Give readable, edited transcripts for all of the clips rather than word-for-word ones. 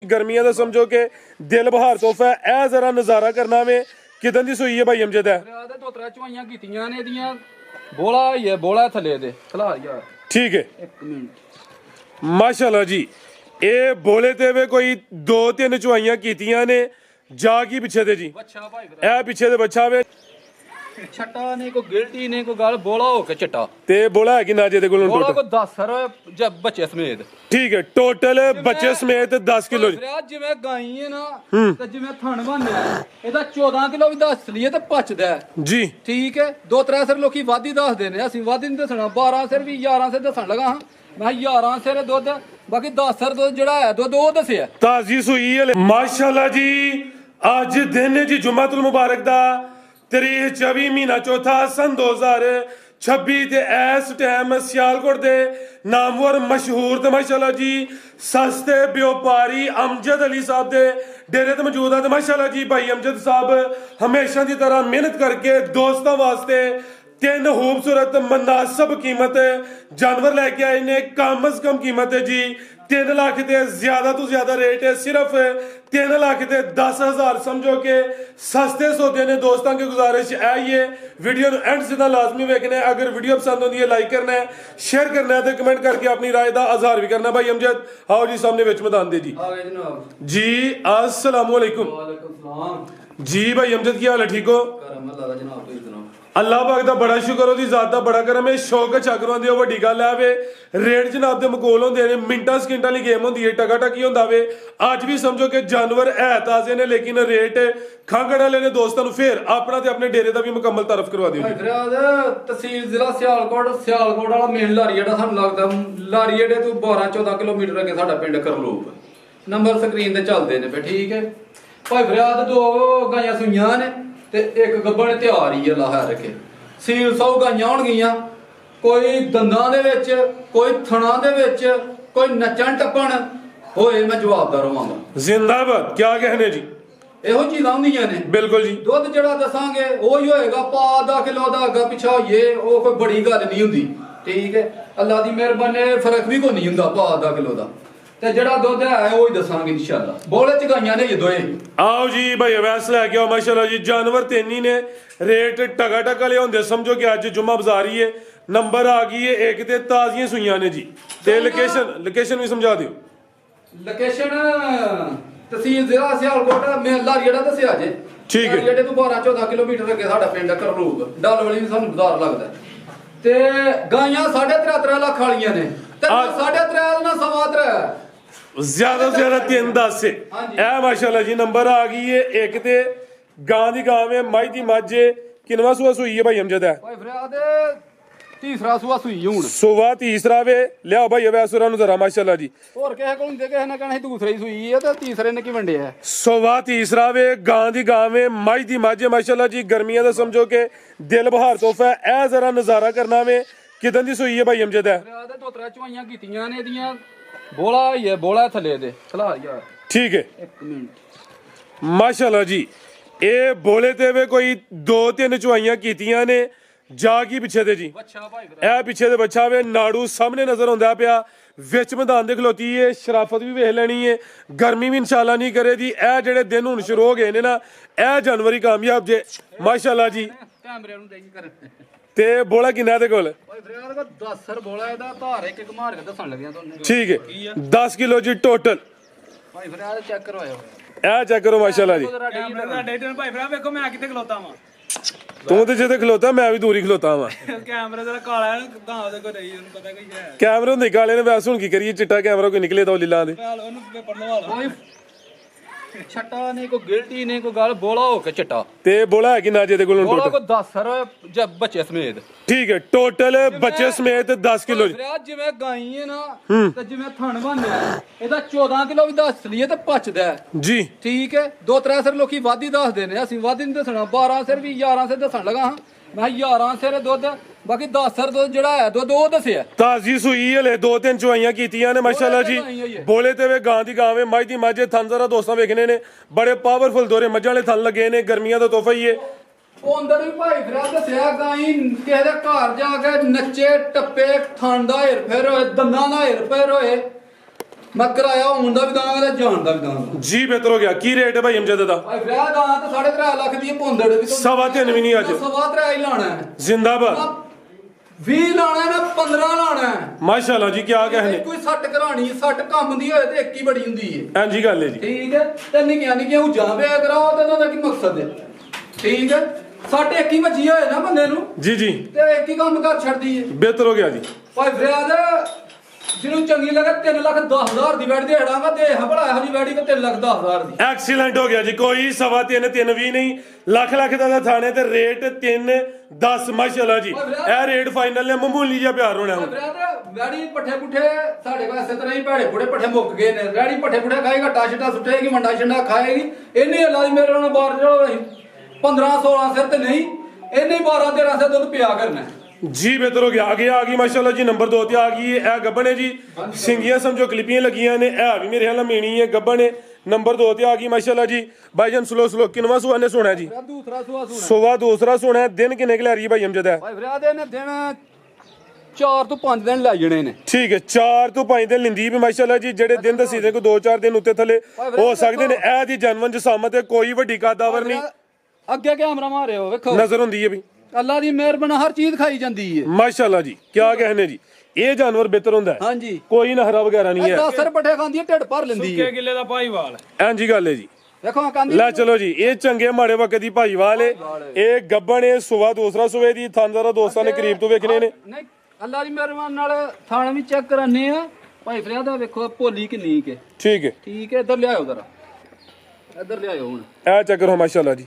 गर्मियां दा समझो कि दिल बहार तोहफा है। ए जरा नजारा करना में किदन दी सूई है भाई अमजद है। दो त्रै चवाइयां कीतियां ने एदियां बोला ही है बोला थले दे खला यार ठीक है एक मिनट माशाल्लाह जी। ये बोले ते वे कोई 2-3 चवाइयां कीतियां ने जागी पिछे दे जी बच्चा भाई ए पिछे दे बच्चा वे छट्टा ने को गिल्टी ने को गल बोला हो के चट्टा ते बोला है कि ना जे दे कोल बोला टोटल को 10 सर जब बच्चे समेत ठीक है टोटल बच्चे समेत 10 किलो जी जिवें गाई है ना ते जिवें थण बनया ਇਹਦਾ 14 ਕਿਲੋ ਵੀ ਦੱਸ ਲਈਏ ਤੇ ਪਚਦਾ जी ਠੀਕ ਹੈ 2-3 ਸਿਰ ਲੋਕੀ ਵਾਧੀ ਦੱਸਦੇ ਨੇ ਅਸੀਂ ਵਾਧੀ ਨਹੀਂ ਦੱਸਣਾ 12 ਸਿਰ ਵੀ 11 ਸਿਰ ਦੱਸਣ ਲਗਾ ਹਾਂ ਮੈਂ 11 ਸਿਰ ਦੁੱਧ ਬਾਕੀ 10 ਸਿਰ ਦੁੱਧ ਜਿਹੜਾ ਹੈ ਦੁੱਧ ਉਹ ਦੱਸਿਆ ताजी सूई है माशाल्लाह जी। आज दिन है जी जुम्मतुल मुबारक दा तारीख 24 महीना चौथा सन 2026 ते इस टाइम सियालकोट दे नामवर मशहूर ते माशाल्लाह जी सस्ते व्यापारी अमजद अली साहब दे डेरे ते मौजूद है। माशाल्लाह जी भाई अमजद साहब हमेशा की तरह मेहनत करके दोस्तों वास्ते 3 खूबसूरत मुनासिब कीमत जानवर लेके आए ने। कम अज कम कीमत है जी 3 लाख ते ज्यादा तो ज्यादा रेट है सिर्फ 3 लाख ते 10,000 समझो के सस्ते सौदे ने। दोस्तों की गुजारिश है वीडियो एंड से लाजमी वेखना है। अगर वीडियो पसंद होती है लाइक करना है शेयर करना है तो कमेंट करके अपनी राय का इजहार भी करना। भाई अमजद आओ जी सामने विच मैदान दे जी ਆ ਗਏ ਜਨਾਬ जी अस्सलाम वालेकुम ਵਾਲੇਕੁਮ ਸਲਾਮ जी भाई अमजद की हाल है ठीक हो ਕਰਮ ਅੱਲਾ ਦਾ ਜਨਾਬ ਤੁਸੀਂ ਸੁਣਾਓ अल्लाह पाक दा बड़ा शुक्र ओदी जात दा बड़ा करम है। शौक चाकरों दी वड्डी गल है वे रेट जनाब दे मकोल होंदे ने मिंटां सकिंटां दी गेम होंदी है टका टकी होंदा वे। अज भी समझो कि जानवर है ताजे ने लेकिन रेट खांगड़ वाले ने दोस्तां नूं फिर अपना ते अपने डेरे दा भी मुकम्मल तारफ करवा दिओ जी। ਫਰਿਆਦ ਤਹਿਸੀਲ ਜ਼ਿਲ੍ਹਾ ਸਿਆਲਕੋਟ ਵਾਲਾ ਮੇਨ ਲਾਰੀ ਜਿਹੜਾ ਸਾਨੂੰ ਲੱਗਦਾ ਲਾਰੀ ਜਿਹੜੇ ਤੋਂ 12-14 ਕਿਲੋਮੀਟਰ ਅੱਗੇ ਸਾਡਾ ਪਿੰਡ ਕਰਲੂਪ ਨੰਬਰ ਸਕਰੀਨ ਤੇ ਚੱਲਦੇ ਨੇ ਫੇ ਠੀਕ ਹੈ ਭਾਈ ਫਰਿਆਦ 2 ਗਾਈਆਂ ਸੂਈਆਂ ਨੇ ਤੇ ਇੱਕ ਗੱਬਣ ਤਿਆਰ ਹੀ ਅੱਲਾਹ ਰੱਖੇ ਸੀਲ 100 ਗਾਈਆਂ ਹੋਣਗੀਆਂ ਕੋਈ ਦੰਦਾਂ ਦੇ ਵਿੱਚ ਕੋਈ ਥਣਾ ਦੇ ਵਿੱਚ ਕੋਈ ਨੱਚਣ ਟੱਪਣ ਹੋਏ ਮੈਂ ਜਵਾਬਦਾਰ ਹੋਵਾਂਗਾ जिंदाबाद क्या कहने जी ਇਹੋ ਚੀਜ਼ਾਂ ਹੁੰਦੀਆਂ ਨੇ बिल्कुल जी ਦੁੱਧ ਜਿਹੜਾ ਦੱਸਾਂਗੇ ਉਹ ਹੀ ਹੋਏਗਾ ਪਾ ਦਾ ਕਿਲੋ ਦਾ ਅੱਗਾ ਪਿਛਾ ਹੋਈਏ ਉਹ ਕੋਈ ਬੜੀ ਗੱਲ ਨਹੀਂ ਹੁੰਦੀ ਠੀਕ ਹੈ ਅੱਲਾ ਦੀ ਮਿਹਰਬਾਨੀ ਫਰਕ ਵੀ ਕੋਈ ਨਹੀਂ ਹੁੰਦਾ ਪਾ ਦਾ ਕਿਲੋ ਦਾ ਤੇ ਜਿਹੜਾ ਦੁੱਧ ਹੈ ਉਹ ਹੀ ਦੱਸਾਂਗੇ ਇਨਸ਼ਾਅੱਲਾ ਬੋਲੇ ਚ ਗਾਈਆਂ ਨੇ ਇਹ ਦੋਏ आओ जी भाई अवैस लैके आओ माशाल्लाह जी जानवर तीन ही ने रेट टका टका वाले होंदे समझो कि अज जुम्मा बाजार ही है नंबर आ गई है एक ते ताजियां सुइयां ने जी ते लोकेशन भी समझा दियो ਲੋਕੇਸ਼ਨ ਤਹਿਸੀਲ ਜ਼ਿਲ੍ਹਾ ਸਿਆਲਕੋਟ ਮੇਲਾ ਜਿਹੜਾ ਦੱਸਿਆ ਜੇ ਠੀਕ ਹੈ। ਜਿਹੜੇ ਤੋਂ 12-14 ਕਿਲੋਮੀਟਰ ਅੱਗੇ ਸਾਡਾ ਪਿੰਡ ਕਰਲੂਕ ਡੱਲ ਵਾਲੀ ਵੀ ਸਾਨੂੰ ਬਾਜ਼ਾਰ ਲੱਗਦਾ ਤੇ ਗਾਈਆਂ 3.5 ਲੱਖ ਵਾਲੀਆਂ ਨੇ ਤੇ 3.5 ਨਾ 3.5 ज्यादा से ज्यादा 3-10 से ए माशाल्लाह जी नंबर आ गई है एक ते गां दी गां में माई दी मज्ज किनवा सुआ सुई है भाई अमजद है ਭਾਈ ਫਰਿਆਦ ਤੀਸਰਾ ਸੂਆ ਸੂਈ ਹੁਣ सुवा तीसरा वे लिया भाई अवैसुरा नु जरा माशाल्लाह जी ਹੋਰ ਕਿਸੇ ਕੋਲ ਹੁੰਦੇ ਕਿਸੇ ਨੇ ਕਹਿਣਾ ਸੀ ਦੂਸਰੀ ਸੂਈ ਹੈ ਤੇ ਤੀਸਰੇ ਨੇ ਕੀ ਵੰਡਿਆ सुवा तीसरा वे गां दी गां में माई दी मज्ज माशाल्लाह जी गर्मियां दा समझो के दिल बहार तोहफा है। ए जरा नजारा करना में किदन दी सुई है भाई अमजद है ਫਰਿਆਦ 2-3 ਚਵਾਈਆਂ ਕੀਤੀਆਂ ਨੇ ਇਹਦੀਆਂ ਬੋਲਾ ਹੀ ਹੈ ਬੋਲਾ ਥਲੇ ਦੇ ਖਲਾ ਯਾਰ ठीक है ਇੱਕ ਮਿੰਟ माशाल्लाह जी ये बोले ते वे कोई 2-3 चवाइयां कीतियां ने जागी पिछे दे जी ਬੱਚਾ ਭਾਈ ए पिछे दे बच्चा वे नाड़ू सामने नजर आंदा पिया विच मैदान दे खलोती है शराफत भी वेख लेनी है गर्मी भी इंशाल्लाह नहीं करे दी। ए जेड़े दिन हुण शुरू हो गए ने ना ए जनवरी कामयाब जे माशाल्लाह जी। ਕੈਮਰੇ ਨੂੰ ਦੇਖ ਕਰ ते बोला किन्ना दे कोल ਭਾਈ ਫਰਿਆਦ ਕੋ 10 ਸਰ ਬੋਲਾ ਇਹਦਾ ਧਾਰ ਇੱਕ ਇੱਕ ਮਾਰ ਕੇ ਦੱਸਣ ਲੱਗਿਆ ਤੁਹਾਨੂੰ ठीक है 10 किलो जी टोटल ਭਾਈ ਫਰਿਆਦ ਚੈੱਕ ਕਰਵਾਇਓ ए चेक करो माशाल्लाह जी ਕੈਮਰੇ ਦਾ ਡੇਟਨ ਭਾਈ ਫਰਿਆਦ ਵੇਖੋ ਮੈਂ ਕਿੱਥੇ ਖਲੋਤਾ ਵਾਂ तू तो जिथे खलोता मैं भी दूरी खलोता वा ਕੈਮਰੇ ਦਾ ਕਾਲਾ ਹੈ ਗਾਂ ਉਹਦੇ ਕੋ ਰਹੀ ਉਹਨੂੰ ਪਤਾ ਕੋਈ ਹੈ कैमरे होंदे काले ने वैसे हुण की करिए चिट्टा कैमरा कोई निकले तो लीला दे ਫਿਲਹਾਲ ਉਹਨੂੰ ਪੇਪਰ ਲਵਾ ਲਓ ਕੋਈ ਛੱਟਾ ਨੇ ਕੋਈ ਗਿਲਟੀ ਨੇ ਕੋਈ ਗੱਲ ਬੋਲਾ ਹੋ ਕੇ ਚਟਾ ते बोला है कि ना जे दे कोल ਬੋਲਾ टोटल ਕੋ 10 ਸਰ ਜਬ ਬੱਚੇ ਸਮੇਤ ठीक है टोटल बच्चे समेत 10 किलो जी ਫਰਿਆਦ ਜਿਵੇਂ ਗਾਈ ਹੈ ਨਾ ਤੇ ਜਿਵੇਂ ਥਣ ਬਣਿਆ ਇਹਦਾ 14 ਕਿਲੋ ਵੀ ਦੱਸ ਲਈਏ ਤੇ ਪਚਦਾ जी ਠੀਕ ਹੈ 2-3 ਸਿਰ ਲੋਕੀ ਵਾਧੀ ਦੱਸਦੇ ਨੇ ਅਸੀਂ ਵਾਧੀ ਨਹੀਂ ਦੱਸਣਾ 12 ਸਿਰ ਵੀ 11 ਸਿਰ ਦੱਸਣ ਲਗਾ ਹਾਂ ਮੈਂ 11 ਸਿਰ ਦੁੱਧ ਬਾਕੀ 10 ਸਿਰ ਦੁੱਧ ਜਿਹੜਾ ਹੈ ਦੁੱਧ ਉਹ ਦੱਸਿਆ ताजी सुई हले 2-3 चवाइयां कीतियां ने माशाल्लाह जी बोले ते वे गां दी गां में माई दी मज्ज थन जरा दोस्तां वेखने ने बड़े पावरफुल दोरे मज्जां वाले थन लगे ने गर्मियां दा तोहफा ही है ਉਹ ਅੰਦਰ ਵੀ ਭਾਈ ਫਰਿਆਦ ਦੱਸਿਆ ਗਾਈ ਕਿਸੇ ਦੇ ਘਰ ਜਾ ਕੇ ਨੱਚੇ ਟੱਪੇ ਥਣ ਦਾ ਹਿਰ ਫੇਰ ਹੋਏ ਦੰਦਾਂ ਦਾ ਹਿਰ ਫੇਰ ਹੋਏ ਮੈਂ ਕਿਰਾਇਆ ਆਉਣ ਦਾ ਵੀ ਦਾਂਗਾ ਤੇ ਜਾਣ ਦਾ ਵੀ ਦਾਂਗਾ ਜੀ ਬਿਹਤਰ ਹੋ ਗਿਆ। ਕੀ ਰੇਟ ਹੈ ਭਾਈ ਅਮਜਦ ਦਾ? ਭਾਈ ਫਰਿਆਦ ਆ ਤੇ 3.5 ਲੱਖ ਦੀ ਭੁੰਦੜ ਵੀ ਸਵਾ ਤਿੰਨ ਵੀ ਨਹੀਂ ਅੱਜ। 3.5 ਹੀ ਲਾਣਾ ਹੈ। ਜ਼ਿੰਦਾਬਾਦ। 20 ਲਾਣਾ ਹੈ, ਮੈਂ 15 ਲਾਣਾ ਹੈ। ਮਾਸ਼ਾਅੱਲਾ ਜੀ, ਕੀ ਕਹਿਣੇ। ਕੋਈ ਸੱਟ ਕਰਾਣੀ, ਸੱਟ ਕੰਮ ਦੀ ਹੋਏ ਤੇ ਇੱਕ ਹੀ ਬੜੀ ਹੁੰਦੀ ਹੈ। ਹਾਂਜੀ ਗੱਲ ਹੈ ਜੀ। ਠੀਕ ਹੈ, ਤੇ ਨਿੱਕੀਆਂ ਉਹ ਜਾਂ ਪਿਆ ਕਰਾਓ ਤੇ ਉਹਨਾਂ ਦਾ ਕੀ ਮਕਸਦ ਹੈ? ਠੀਕ ਹੈ, ਸੱਟ ਇੱਕ ਹੀ ਵੱਜੀ ਹੋਏ ਨਾ ਬੰਦੇ ਨੂੰ ਜੀ ਜੀ, ਤੇ ਇੱਕ ਹੀ ਕੰਮ ਕਰ ਛੱਡਦੀ ਹੈ। ਬਿਹਤਰ ਹੋ ਗਿਆ ਜੀ। ਭਾਈ ਫਰਿਆਦ ਜਿਹਨੂੰ ਚੰਗੀ ਲੱਗੇ 3,10,000 ਦੀ ਬੈਠ ਦੇ ਹੜਾਂਗਾ ਤੇ ਭਲਾ ਇਹੋ ਜੀ ਬੈਠੀ ਕਿ 3,10,000 ਦੀ। ਐਕਸੀਲੈਂਟ ਹੋ ਗਿਆ ਜੀ। ਕੋਈ ਸਵਾ ਤਿੰਨ ਵੀ ਨਹੀਂ, ਲੱਖ ਦਾ ਤਾਂ ਥਾਣੇ ਤੇ ਰੇਟ 3-10 ਮਾਸ਼ਾਅੱਲਾ ਜੀ। ਇਹ ਰੇਟ ਫਾਈਨਲ ਨੇ, ਮਾਮੂਲੀ ਜਿਹਾ ਪਿਆਰ ਹੋਣਾ ਹੁਣ। ਫਰਿਆਦ ਵੈੜੀ ਪੱਠੇ ਪੁੱਠੇ ਸਾਡੇ ਕੋਲ ਇਸੇ ਤਰ੍ਹਾਂ ਹੀ ਭੈੜੇ ਪੁੱਠੇ ਪੱਠੇ ਮੁੱਕ ਗਏ ਨੇ। ਵੈੜੀ ਪੱਠੇ ਪੁੱਠੇ ਖਾਏਗਾ, ਟਾਸ਼ਟਾ ਸੁੱਟੇਗੀ, ਮੰਡਾ ਛੰਡਾ ਖਾਏਗੀ। ਇਹਨੇ ਅੱਲਾ ਦੀ ਮੇਰੇ ਨਾਲ ਬਾਹਰ ਚਲੋ 15-16 ਸਿਰ ਤੇ ਨਹੀਂ, ਇਹਨੇ 12-13 ਸਿਰ ਦੁੱਧ ਪਿਆ ਕਰਨਾ ਜੀ। ਬਿਹਤਰ ਹੋ ਗਿਆ। ਅੱਗੇ ਆ ਗਈ ਮਾਸ਼ਾਅੱਲਾ ਜੀ, ਨੰਬਰ 2 ਤੇ ਆ ਗਈ ਹੈ। ਇਹ ਗੱਬਣ ਹੈ ਜੀ, ਸਿੰਗੀਆਂ ਸਮਝੋ ਕਲਿੱਪੀਆਂ ਲੱਗੀਆਂ ਨੇ। ਇਹ ਵੀ ਮੇਰੇ ਖਿਆਲ ਨਾਲ ਮੀਣੀ ਹੈ, ਗੱਬਣ ਹੈ। ਨੰਬਰ 2 ਤੇ ਆ ਗਈ ਮਾਸ਼ਾਅੱਲਾ ਜੀ। ਭਾਈਜਾਨ ਸਲੋ ਕਿੰਨਵਾਂ ਸੂਆ ਨੇ ਸੋਣਾ ਜੀ? ਦੂਸਰਾ ਸੂਆ ਸੂਆ ਦੂਸਰਾ ਸੋਣਾ। ਦਿਨ ਕਿੰਨੇ ਕਿ ਲੈ ਰਹੀ ਹੈ ਭਾਈ ਅਮਜਦ? ਹੈ ਭਾਈ ਫਰਿਆਦ ਇਹਨੇ ਦਿਨ 4 ਤੋਂ 5 ਦਿਨ ਲੈ ਜਣੇ ਨੇ। ਠੀਕ ਹੈ, 4 ਤੋਂ 5 ਦਿਨ ਲਿੰਦੀ ਵੀ ਮਾਸ਼ਾਅੱਲਾ ਜੀ। ਜਿਹੜੇ ਦਿਨ ਦੱਸੀ ਦੇ ਕੋ 2-4 ਦਿਨ ਉੱਤੇ ਥੱਲੇ ਹੋ ਸਕਦੇ ਨੇ। ਇਹ ਦੀ ਜਨਮਨ ਜਸਾਮਤ ਹੈ, ਕੋਈ ਵੱਡੀ ਕਾਦਾਵਰ ਨਹੀਂ। ਅੱਗੇ ਕੈਮਰਾ ਮਾਰਿਓ, ਵੇਖੋ ਨਜ਼ਰ ਹੁੰਦੀ ਹੈ ਵੀ। ਅੱਲਾ ਦੀ ਮਿਹਰਬਾਨੀ ਹਰ ਚੀਜ਼ ਖਾਈ ਜਾਂਦੀ ਹੈ ਮਾਸ਼ਾਅੱਲਾ ਜੀ। ਕੀ कहने ਜੀ, ਇਹ ਜਾਨਵਰ ਬਿਹਤਰ ਹੁੰਦਾ ਹੈ। ਹਾਂਜੀ, ਕੋਈ ਨਹਰਾ ਵਗੈਰਾ ਨਹੀਂ ਹੈ। 10 ਰੁਪਏ ਪੱਠੇ ਖਾਂਦੀ ਹੈ, ਢਿੱਡ ਭਰ ਲੈਂਦੀ ਹੈ। ਸੁੱਕੇ ਗਿੱਲੇ ਦਾ ਭਾਈਵਾਲ ਐਂਜੀ ਗੱਲ ਹੈ ਜੀ। ਵੇਖੋ ਕਾਂਦੀ ਲੈ ਚਲੋ ਜੀ, ਇਹ ਚੰਗੇ ਮਾੜੇ ਵਕਤ ਦੀ ਭਾਈਵਾਲ ਏ। ਇਹ ਗੱਬਣ ਏ, ਸੁਵਾ ਦੂਸਰਾ ਸੁਵੇ ਦੀ। ਥਾਨਦਾਰਾ ਦੋਸਤਾਂ ਨੇ ਕਰੀਬ ਤੋਂ ਵੇਖਣੇ ਨੇ। ਨਹੀਂ, ਅੱਲਾ ਦੀ ਮਿਹਰਬਾਨੀ ਨਾਲ ਥਾਣ ਵੀ ਚੈੱਕ ਕਰਾਨੇ ਆ। ਭਾਈ ਫਰਿਆਦ ਵੇਖੋ ਭੋਲੀ ਕਿੰਨੀ ਕੇ। ਠੀਕ ਹੈ, ਠੀਕ ਹੈ, ਇੱਧਰ ਲਿਆਓ ਜ਼ਰਾ, ਇੱਧਰ ਲਿਆਓ ਹੁਣ। ਇਹ ਚੱਕਰ ਹੋ ਮਾਸ਼ਾਅੱਲਾ ਜੀ।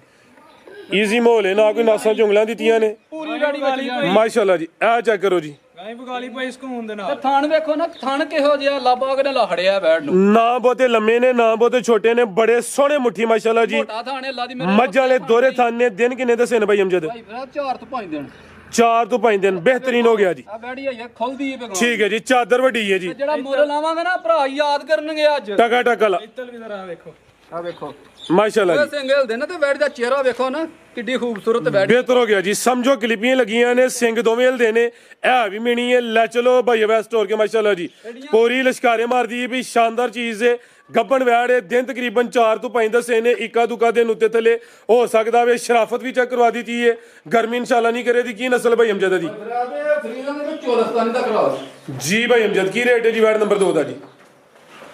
ਈਜ਼ੀ ਮਾਹੌਲ ਹੈ, ਨਾ ਕੋਈ ਨਾਸਾਂ ਝੁੰਗਲਾਂ ਦਿੱਤੀਆਂ ਨੇ। ਪੂਰੀ ਰੈਡੀ ਵਾਲੀ ਮਾਸ਼ਾਅੱਲਾ ਜੀ। ਇਹ ਚੱਕ ਕਰੋ ਜੀ। ਗਾਈ ਬਗਾਲੀ ਭਾਈ ਸਕੂਨ ਦੇ ਨਾਲ। ਥਾਣ ਵੇਖੋ ਨਾ, ਥਾਣ ਕਿਹੋ ਜਿਹਾ ਲਾਬਾਗ ਨੇ ਲਾਹੜਿਆ ਬੈਠ ਨੂੰ। ਨਾ ਬਹੁਤੇ ਲੰਮੇ ਨੇ, ਨਾ ਬਹੁਤੇ ਛੋਟੇ ਨੇ, ਬੜੇ ਸੋਹਣੇ ਮੁੱਠੀ ਮਾਸ਼ਾਅੱਲਾ ਜੀ। ਮੋਟਾ ਥਾਣ ਅੱਲਾ ਦੀ ਮਿਹਰਬਾਨੀ। ਮੱਝ ਵਾਲੇ ਦੋਰੇ ਥਾਨ ਨੇ। ਦਿਨ ਕਿੰਨੇ ਦੱਸੇ ਨੇ ਭਾਈ ਅਮਜਦ? ਭਾਈ ਫਰਿਆਦ 4 ਤੋਂ 5 ਦਿਨ। 4 ਤੋਂ 5 ਦਿਨ ਬਿਹਤਰੀਨ ਹੋ ਗਿਆ ਜੀ। ਆ ਬੈੜੀ ਹੈ ਖੁੱਲਦੀ ਹੈ ਬੇਗਾਂ। ਠੀਕ ਹੈ ਜੀ, ਚਾਦਰ ਵੱਡੀ ਹੈ ਜੀ। ਜਿਹੜਾ ਮੁੱਲ ਲਾਵਾਂਗੇ ਨਾ ਭਰਾ ਯਾਦ ਕਰਨਗੇ ਅੱਜ। ਟਕਾ ਟਕਾ ਇੱਧਰ ਵੀ ਜ਼ਰਾ ਵੇਖੋ। ਆ ਵੇਖੋ ਮਾਸ਼ਾਅੱਲਾ ਜੀ। ਸਿੰਘ ਹਿਲਦੇ ਨਾ ਤੇ ਬੈੜੀ ਦਾ ਚਿਹਰਾ ਵੇਖੋ ਨਾ, ਕਿੱਡੀ ਖੂਬਸੂਰਤ ਬੈੜੀ। ਬਿਹਤਰ ਹੋ ਗਿਆ ਜੀ। ਸਮਝੋ ਕਲਿੱਪੀਆਂ ਲੱਗੀਆਂ ਨੇ, ਸਿੰਘ ਦੋਵੇਂ ਹਿਲਦੇ ਨੇ। ਇਹ ਵੀ ਮੀਣੀ ਹੈ। ਲੈ ਚਲੋ ਭਾਈ ਵੈਸਟ ਹੋਰ ਕੇ ਮਾਸ਼ਾਅੱਲਾ ਜੀ। ਪੂਰੀ ਲਸ਼ਕਾਰੇ ਮਾਰਦੀ ਹੈ ਵੀ, ਸ਼ਾਨਦਾਰ ਚੀਜ਼ ਹੈ। ਗੱਬਣ ਵੈੜ ਹੈ। ਦਿਨ ਤਕਰੀਬਨ 4 ਤੋਂ 5 ਦੱਸੇ ਨੇ। ਇੱਕਾ ਦੁਕਾ ਦਿਨ ਉੱਤੇ ਥੱਲੇ ਹੋ ਸਕਦਾ ਵੇ। ਸ਼ਰਾਫਤ ਵੀ ਚੈੱਕ ਕਰਵਾ ਦਿੱਤੀ ਹੈ। ਗਰਮੀ ਇਨਸ਼ਾਅੱਲਾ ਨਹੀਂ ਕਰੇ ਦੀ। ਕੀ ਨਸਲ ਭਾਈ ਅਮਜਦ ਦੀ? ਫਰੀਦਾਂ ਦੇ ਚੋਲਸਤਾਨੀ ਦਾ ਕਰਾਓ ਜੀ ਭਾਈ ਅਮਜਦ। ਕੀ ਰੇਟ ਹੈ ਜੀ ਵੈੜ ਨੰਬਰ 2 ਦਾ ਜੀ?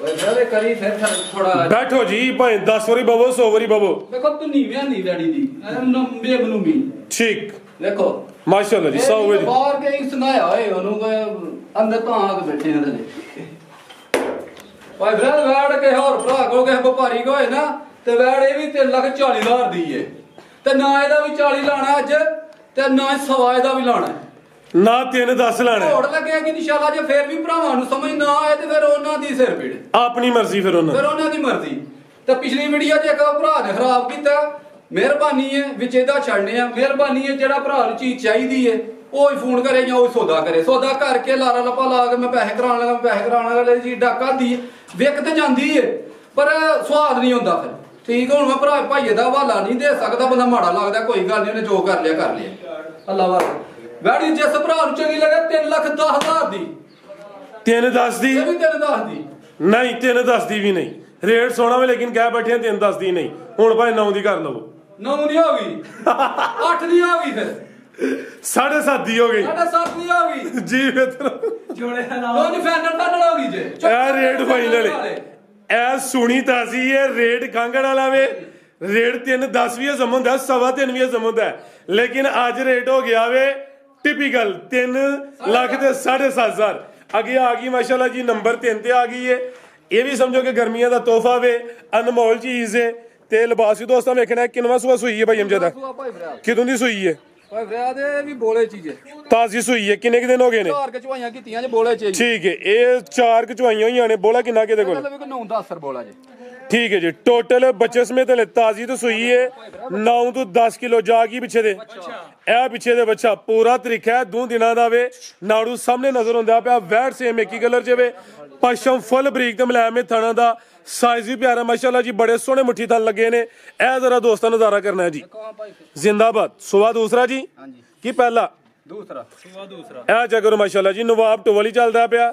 ਓਏ ਸਾਰੇ ਕਰੀ ਫਿਰ ਥੋੜਾ ਬੈਠੋ ਜੀ ਭਾਈ, 10 ਵਾਰੀ ਬਵੋ 100 ਵਾਰੀ ਬਵੋ। ਵੇਖੋ ਤੂੰ ਨੀਵਿਆਂ ਨਹੀਂ ਬੈੜੀ ਦੀ ਬੇਬਨੂਮੀ। ਠੀਕ ਦੇਖੋ ਮਾਸ਼ਾਅੱਲਾ ਜੀ। 100 ਵਾਰੀ ਬਾਹਰ ਕੇ ਹੀ ਸੁਨਾਇਆ ਹੋਏ ਉਹਨੂੰ ਅੰਦਰ ਤਾਂ ਆ ਕੇ ਬੈਠੇ ਨੇ ਥੱਲੇ। ਭਾਈ ਫਿਰ ਵੈੜ ਕੇ ਹੋਰ ਭਰਾ ਕੋ ਕਿਸੇ ਵਪਾਰੀ ਕੋ ਹੋਏ ਨਾ ਤੇ ਵੈੜ ਇਹ ਵੀ 3,40,000 ਦੀ ਏ। ਤੇ ਨਾ ਇਹਦਾ ਵੀ 40 ਲਾਣਾ ਅੱਜ, ਤੇ ਨਾ ਸਵਾ ਇਹਦਾ ਵੀ ਲਾਣਾ। ਨਾ 3-10 ਲਾਣਾ। ਹੋੜ ਲੱਗਿਆ ਕਿ ਇਨਸ਼ਾਅੱਲਾ ਜੇ ਫੇਰ ਵੀ ਭਰਾਵਾਂ ਨੂੰ ਸਮਝ ਨਾ ਆਏ ਤੇ ਫਿਰ ਉਹਨਾਂ ਦੀ ਸਿਰ ਪੀੜ, ਆਪਣੀ ਮਰਜ਼ੀ ਫਿਰ ਉਹਨਾਂ ਦੀ ਮਰਜ਼ੀ। ਤੇ ਪਿਛਲੀ ਵੀਡੀਓ 'ਚ ਇੱਕ ਭਰਾ ਨੇ ਖਰਾਬ ਕੀਤਾ। ਮਿਹਰਬਾਨੀ ਹੈ ਵਿੱਚ ਇਹਦਾ ਛੱਡਨੇ ਆ। ਮਿਹਰਬਾਨੀ ਹੈ ਜਿਹੜਾ ਭਰਾ ਨੂੰ ਚੀਜ਼ ਚਾਹੀਦੀ ਹੈ ਉਹ ਹੀ ਫੋਨ ਕਰੇ ਜਾਂ ਉਹ ਸੌਦਾ ਕਰੇ। ਸੌਦਾ ਕਰਕੇ ਲਾਰਾ ਲੱਪਾ ਲਾ ਕੇ ਮੈਂ ਪੈਸੇ ਕਰਾਉਣ ਲੱਗਾ ਜੀ ਡਾਕਾ ਦੀ ਵਿਕ ਤੇ ਜਾਂਦੀ ਹੈ ਪਰ ਸਵਾਦ ਨਹੀਂ ਹੁੰਦਾ ਫਿਰ। ਠੀਕ, ਹੁਣ ਮੈਂ ਭਰਾ ਭਾਈਏ ਦਾ ਹਵਾਲਾ ਨਹੀਂ ਦੇ ਸਕਦਾ। ਬੰਦਾ ਮਾੜਾ ਲੱਗਦਾ, ਕੋਈ ਗੱਲ ਨਹੀਂ, ਉਹਨੇ ਜੋ ਕਰ ਲਿਆ। ਅੱਲਾ ਵਾਲਾ ਵੈੜੀ ਜਿਸ ਭਰਾ ਨੂੰ ਚੰਗੀ ਲੱਗੇ 3,10,000 ਦੀ। 3-10 ਦੀ? ਇਹ ਵੀ 3,10 ਦੀ ਨਹੀਂ, 3-10 ਦੀ ਵੀ ਨਹੀਂ। ਰੇਟ ਸੋਹਣਾ ਵੇ ਲੇਕਿਨ ਕਹਿ ਬੈਠੇ 3-10 ਦੀ ਨਹੀਂ। ਹੁਣ ਭਾਈ 9 ਦੀ ਕਰ ਲਵੋ। 9 ਦੀ ਹੋ ਗਈ, 8 ਦੀ ਹੋ ਗਈ, ਫਿਰ 7.5 ਦੀ ਹੋ ਗਈ। 7.5 ਦੀ ਹੋ ਗਈ ਜੀ ਬਿਹਤਰ। ਜੋੜੇ ਦਾ ਨਾਮ ਉਹ ਫਾਈਨਲ ਹੋ ਗਈ ਜੇ। ਇਹ ਰੇਟ ਫਾਈਨਲ ਹੈ। ਇਹ ਸੁਣੀ ਤਾਜ਼ੀ ਹੈ। ਰੇਟ ਖਾਂਗਣ ਵਾਲਾ ਵੇ। ਰੇਟ 3-10 ਵੀ ਹਜ਼ਮ ਹੁੰਦਾ, 3.25 ਵੀ ਹਜ਼ਮ ਹੁੰਦਾ, ਲੇਕਿਨ ਅੱਜ ਰੇਟ ਹੋ ਗਿਆ ਵੇ ਟਿਪੀਕਲ 3 ਲੱਖ ਤੇ 7,500। ਅੱਗੇ ਆ ਗਈ ਮਾਸ਼ਾਅੱਲਾ ਜੀ, ਨੰਬਰ 3 ਤੇ ਆ ਗਈ ਹੈ। ਇਹ ਵੀ ਸਮਝੋ ਕਿ ਗਰਮੀਆਂ ਦਾ ਤੋਹਫਾ ਵੇ, ਅਨਮੋਲ ਚੀਜ਼ ਹੈ। ਤੇ ਲਿਬਾਸ ਵੀ ਦੋਸਤਾਂ ਵੇਖਣਾ ਕਿੰਨਵਾਂ ਸੂਆ ਸੂਈ ਹੈ ਭਾਈ ਅਮਜਦ? ਕਿਦੋਂ ਦੀ ਸੂਈ ਹੈ? ਭਾਈ ਫਰਿਆਦ ਇਹ ਵੀ ਬੋਲੇ ਚੀਜ਼ ਹੈ, ਤਾਜ਼ੀ ਸੂਈ ਹੈ। ਕਿੰਨੇ ਕੁ ਦਿਨ ਹੋ ਗਏ ਨੇ? 4 ਕਚਵਾਈਆਂ ਕੀਤੀਆਂ ਜੇ ਬੋਲੇ ਚ। ਠੀਕ ਹੈ, ਇਹ 4 ਕਚਵਾਈਆਂ ਹੋਈਆਂ ਨੇ। ਬੋਲਾ ਕਿੰਨਾ ਕਿਹਦੇ ਕੋਲ? 9-10 ਬੋਲਾ ਜੇ। ਠੀਕ ਹੈ ਜੀ। ਟੋਟਲ ਬੱਚੇ ਸਮੇਤ ਹਲੇ ਤਾਜ਼ੀ ਤੋਂ ਸੂਈ ਹੈ। 9 ਤੋਂ 10 ਕਿਲੋ ਜਾ ਗਈ ਪਿੱਛੇ ਦੇ। ਇਹ ਪਿੱਛੇ ਦੇ ਬੱਚਾ ਪੂਰਾ ਤਰੀਕਾ ਹੈ 2 ਦਿਨਾਂ ਦਾ ਵੇ। ਨਾੜੂ ਸਾਹਮਣੇ ਨਜ਼ਰ ਹੁੰਦਾ ਪਿਆ। ਵੈਟ ਸੇਮ ਇੱਕ ਹੀ ਕਲਰ ਚ ਵੇ। ਪਸ਼ਮ ਫੁੱਲ ਬਰੀਕ ਤੇ ਮੁਲਾਇਮ ਥਣਾ ਦਾ। ਸਾਈਜ਼ ਵੀ ਪਿਆਰਾ ਮਾਸ਼ਾਅੱਲਾ ਜੀ। ਬੜੇ ਸੋਹਣੇ ਮੁੱਠੀ ਥਣ ਲੱਗੇ ਨੇ। ਇਹ ਜ਼ਰਾ ਦੋਸਤਾਂ ਨਜ਼ਾਰਾ ਕਰਨਾ ਹੈ ਜੀ। ਜ਼ਿੰਦਾਬਾਦ। ਸੁਆ ਦੂਸਰਾ ਜੀ ਕੀ ਪਹਿਲਾ? ਦੂਸਰਾ ਸੂਆ ਦੂਸਰਾ ਇਹ ਚੈੱਕ ਕਰੋ ਮਾਸ਼ਾਅੱਲਾ ਜੀ ਨਵਾਬ ਟੋਲੀ ਚੱਲਦਾ ਪਿਆ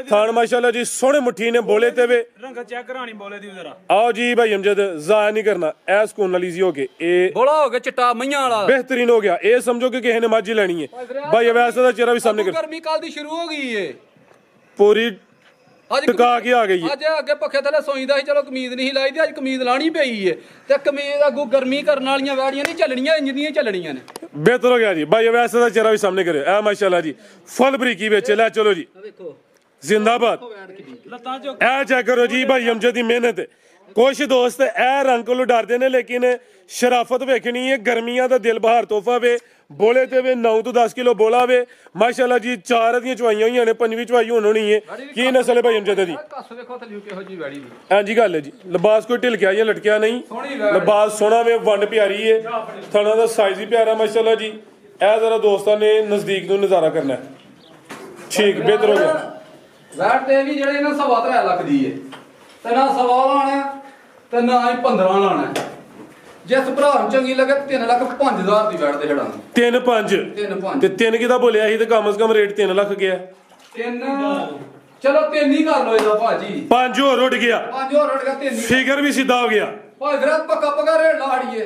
ਥਾਣ ਮਾਸ਼ਾਅੱਲਾ ਜੀ ਸੋਹਣੇ ਮੁੱਠੀ ਨੇ ਬੋਲੇ ਤੇ ਵੇ ਰੰਗ ਚੈੱਕ ਕਰਾਣੀ ਬੋਲੇ ਦੀ ਜ਼ਰਾ ਆਓ ਜੀ ਭਾਈ ਅਮਜਦ ਜ਼ਾਇਆ ਨਹੀਂ ਕਰਨਾ ਐ ਸਕੂਨ ਵਾਲੀ ਜੀ ਹੋ ਕੇ ਇਹ ਬੋਲਾ ਹੋ ਗਿਆ ਚਿੱਟਾ ਮਈਆਂ ਵਾਲਾ ਬਿਹਤਰੀਨ ਹੋ ਗਿਆ ਇਹ ਸਮਝੋ ਕਿ ਕਿਸੇ ਨੇ ਮੱਝ ਹੀ ਲੈਣੀ ਹੈ ਭਾਈ ਵੈਸੇ ਦਾ ਚਿਹਰਾ ਵੀ ਸਾਹਮਣੇ ਕਰ ਗਰਮੀ ਕੱਲ ਦੀ ਸ਼ੁਰੂ ਹੋ ਗਈ ਏ ਪੂਰੀ ਅੱਜ ਟਿਕਾ ਕੇ ਆ ਗਈ ਹੈ ਅੱਜ ਅੱਗੇ ਪੱਖੇ ਥੱਲੇ ਸੌਂਦਾ ਸੀ ਚਲੋ ਕਮੀਜ਼ ਨਹੀਂ ਲਾਈ ਦੀ ਅੱਜ ਕਮੀਜ਼ ਲਾਣੀ ਪਈ ਏ ਤੇ ਕਮੀਜ਼ ਅੱਗੋਂ ਗਰਮੀ ਕਰਨ ਵਾਲੀਆਂ ਵੈੜੀਆਂ ਨਹੀਂ ਚੱਲਣੀਆਂ ਇੰਜ ਦੀਆਂ ਚੱਲਣੀਆਂ ਨੇ ਬਿਹਤਰ ਹੋ ਗਿਆ ਜੀ ਭਾਈ ਵੈਸੇ ਦਾ ਚਿਹਰਾ ਵੀ ਸਾਹਮਣੇ ਕਰਿਓ ਐ ਮਾਸ਼ਾਅੱਲਾ ਜੀ ਫੁੱਲ ਬਰੀਕੀ ਵਿੱਚ ਲੈ ਚਲੋ ਜੀ ਵੇਖੋ ਜ਼ਿੰਦਾਬਾਦ ਲੱਤਾਂ ਚੋਂ ਇਹ ਚੈੱਕ ਕਰੋ ਜੀ ਭਾਈ ਅਮਜਦ ਦੀ ਮਿਹਨਤ ਕੁਛ ਦੋਸਤ ਇਹ ਰੰਗ ਕੋਲੋਂ ਡਰਦੇ ਨੇ ਲੇਕਿਨ ਸ਼ਰਾਫਤ ਵੇਖਣੀ ਹੈ ਗਰਮੀਆਂ ਦਾ ਦਿਲ ਬਹਾਰ ਤੋਹਫਾ ਵੇ ਬੋਲੇ ਤੇ ਵੇ 9 ਤੋਂ 10 ਕਿਲੋ ਬੋਲਾ ਵੇ ਮਾਸ਼ਾਅੱਲਾ ਜੀ 4 ਦੀਆਂ ਚਵਾਈਆਂ ਹੋਈਆਂ ਨੇ 5ਵੀਂ ਚਵਾਈ ਹੋਣੀ ਹੈ ਕੀ ਨਸਲ ਹੈ ਭਾਈ ਅਮਜਦ ਦੀ ਕੱਸ ਵੇਖੋ ਥੱਲੇ ਕਿਹੋ ਜੀ ਵੈੜੀ ਦੀ ਹਾਂਜੀ ਗੱਲ ਹੈ ਜੀ ਲਿਬਾਸ ਕੋਈ ਢਿਲਕਿਆ ਜਾਂ ਲਟਕਿਆ ਨਹੀਂ ਸੋਹਣੀ ਵੈੜ ਲਿਬਾਸ ਸੋਹਣਾ ਵੇ ਵੰਡ ਪਿਆਰੀ ਏ ਥਣਾ ਦਾ ਸਾਈਜ਼ ਵੀ ਪਿਆਰਾ ਮਾਸ਼ਾਅੱਲਾ ਜੀ ਇਹ ਜ਼ਰਾ ਦੋਸਤਾਂ ਨੇ ਨਜ਼ਦੀਕ ਤੋਂ ਨਜ਼ਾਰਾ ਕਰਨਾ ਹੈ ਠੀਕ ਬਿਹਤਰ ਹੋ ਗਿਆ ਵੈੜ ਤੇ ਵੀ ਜਿਹੜੇ ਇਹਨਾਂ 3.5 ਲੱਖ ਦੀ ਏ ਤੇ ਨਾ 1.5 ਲਾਣਾ ਤੇ ਨਾ ਹੀ 15 ਲਾਣਾ ਜਿਸ ਭਰਾ ਨੂੰ ਚੰਗੀ ਲੱਗੇ 3 ਲੱਖ 5000 ਦੀ ਵੈੜ ਤੇ ਛੜਾਂਗੇ 3-5 3-5 ਤੇ 3 ਕਿਦਾ ਬੋਲਿਆ ਸੀ ਤੇ ਕਮ ਸੇ ਕਮ ਰੇਟ 3 ਲੱਖ ਗਿਆ 3 ਚਲੋ 3 ਹੀ ਕਰ ਲੋ ਇਹਦਾ ਭਾਜੀ 5 ਹੋਰ ਉੱਡ ਗਿਆ 5 ਹੋਰ ਰੜ ਗਿਆ 3 ਹੀ ਫਿਗਰ ਵੀ ਸਿੱਧਾ ਹੋ ਗਿਆ ਭਾਈ ਫਿਰ ਪੱਕਾ ਰੇਟ ਲਾੜੀਏ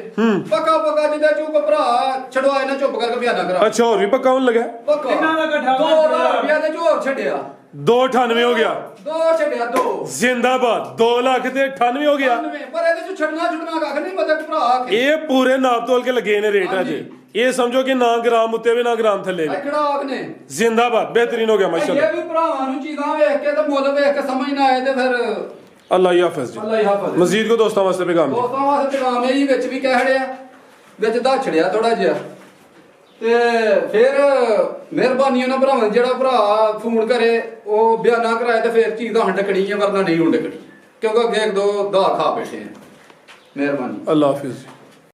ਪੱਕਾ ਜਿੱਦਾਂ ਚੁੱਪ ਭਰਾ ਛਡਵਾਏ ਨਾ ਚੁੱਪ ਕਰਕੇ ਬਿਆਨਾ ਕਰਾ ਅੱਛਾ ਹੋਰ ਵੀ ਪੱਕਾ ਹੋਣ ਲੱਗਾ ਪੱਕਾ ਕਿੰਨਾ ਦਾ ਇਕੱਠਾ 2000 ਰੁਪਿਆ ਦੇ ਝੋਰ ਛੱਡਿਆ 298 ਹੋ ਗਿਆ 2 ਛੱਡਿਆ 2 ਜ਼ਿੰਦਾਬਾਦ 2 ਲੱਖ ਤੇ 98 ਹੋ ਗਿਆ ਪਰ ਇਹਦੇ ਚ ਛੱਡਣਾ ਕੱਖ ਨਹੀਂ ਮਤਲਬ ਭਰਾ ਕੇ ਇਹ ਪੂਰੇ ਨਾਪ ਤੋਲ ਕੇ ਲੱਗੇ ਨੇ ਰੇਟ ਅੱਜ ਇਹ ਸਮਝੋ ਕਿ ਨਾ ਗ੍ਰਾਮ ਉੱਤੇ ਵੀ ਨਾ ਗ੍ਰਾਮ ਥੱਲੇ ਵੀ ਖੜਾ ਆਖ ਨੇ ਜ਼ਿੰਦਾਬਾਦ ਬਿਹਤਰੀਨ ਹੋ ਗਿਆ ਮਾਸ਼ਾਅੱਲਾ ਇਹ ਵੀ ਭਰਾਵਾਂ ਨੂੰ ਚੀਜ਼ਾਂ ਵੇਖ ਕੇ ਤੇ ਮੁੱਲ ਵੇਖ ਕੇ ਸਮਝ ਨਾ ਆਏ ਤੇ ਫਿਰ ਅੱਲਾ ਹੀ ਹਾਫਿਜ਼ ਜੀ ਅੱਲਾ ਹੀ ਹਾਫਿਜ਼ ਮਜ਼ੀਦ ਕੋ ਦੋਸਤਾਂ ਵਾਸਤੇ ਪੈਗਾਮ ਜੀ ਦੋਸਤਾਂ ਵਾਸਤੇ ਪੈਗਾਮ ਇਹ ਜੀ ਵਿੱਚ ਵੀ ਕਹਿ ਖੜਿਆ ਵਿੱਚ ਦਾਛੜਿਆ ਥੋੜਾ ਜਿਹਾ ਤੇ ਫਿਰ ਮਿਹਰਬਾਨੀ ਉਹਨਾਂ ਭਰਾਵਾਂ ਜਿਹੜਾ ਭਰਾ ਫੋਨ ਕਰੇ ਉਹ ਬਿਆਨਾ ਕਰਾਏ ਤੇ ਫਿਰ ਚੀਜ਼ ਦਾ ਹੰਡਕਣੀ ਹੈ ਵਰਨਾ ਨਹੀਂ ਹੁੰਡਕਣੀ ਕਿਉਂਕਿ ਅੱਗੇ ਇੱਕ ਦੋ ਦਾ ਖਾ ਬੈਠੇ ਆ ਮਿਹਰਬਾਨੀ ਅੱਲਾ ਹਾਫਿਜ਼ ਜੀ